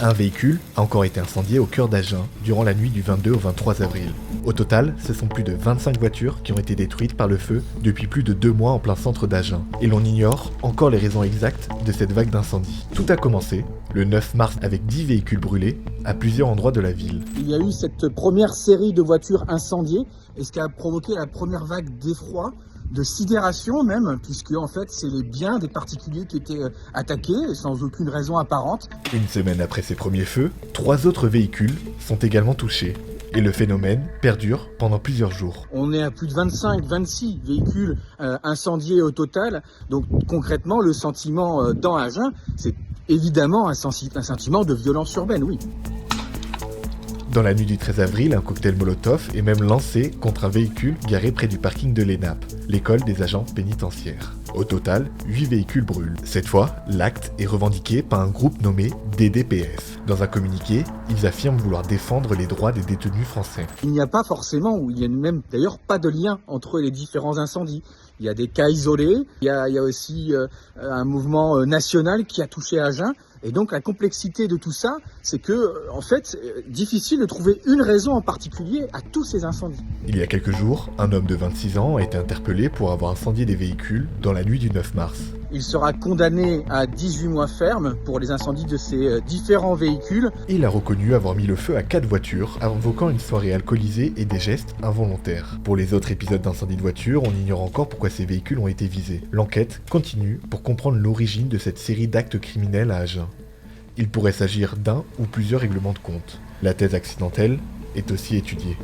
Un véhicule a encore été incendié au cœur d'Agen durant la nuit du 22 au 23 avril. Au total, ce sont plus de 25 voitures qui ont été détruites par le feu depuis plus de 2 mois en plein centre d'Agen. Et l'on ignore encore les raisons exactes de cette vague d'incendie. Tout a commencé le 9 mars avec 10 véhicules brûlés à plusieurs endroits de la ville. Il y a eu cette première série de voitures incendiées et ce qui a provoqué la première vague d'effroi, de sidération même, puisque en fait c'est les biens des particuliers qui étaient attaqués sans aucune raison apparente. Une semaine après ces premiers feux, 3 autres véhicules sont également touchés. Et le phénomène perdure pendant plusieurs jours. On est à plus de 25-26 véhicules incendiés au total. Donc concrètement, le sentiment dans Agen, c'est évidemment un sentiment de violence urbaine, oui. Dans la nuit du 13 avril, un cocktail Molotov est même lancé contre un véhicule garé près du parking de l'ENAP, l'école des agents pénitentiaires. Au total, 8 véhicules brûlent. Cette fois, l'acte est revendiqué par un groupe nommé DDPS. Dans un communiqué, ils affirment vouloir défendre les droits des détenus français. Il n'y a pas forcément, ou il n'y a même d'ailleurs pas de lien entre les différents incendies. Il y a des cas isolés, il y a aussi un mouvement national qui a touché Agen. Et donc la complexité de tout ça, c'est que, en fait, c'est difficile de trouver une raison en particulier à tous ces incendies. Il y a quelques jours, un homme de 26 ans a été interpellé pour avoir incendié des véhicules dans la nuit du 9 mars. Il sera condamné à 18 mois ferme pour les incendies de ces différents véhicules. Il a reconnu avoir mis le feu à 4 voitures, invoquant une soirée alcoolisée et des gestes involontaires. Pour les autres épisodes d'incendie de voiture, on ignore encore pourquoi ces véhicules ont été visés. L'enquête continue pour comprendre l'origine de cette série d'actes criminels à Agen. Il pourrait s'agir d'un ou plusieurs règlements de compte. La thèse accidentelle est aussi étudiée.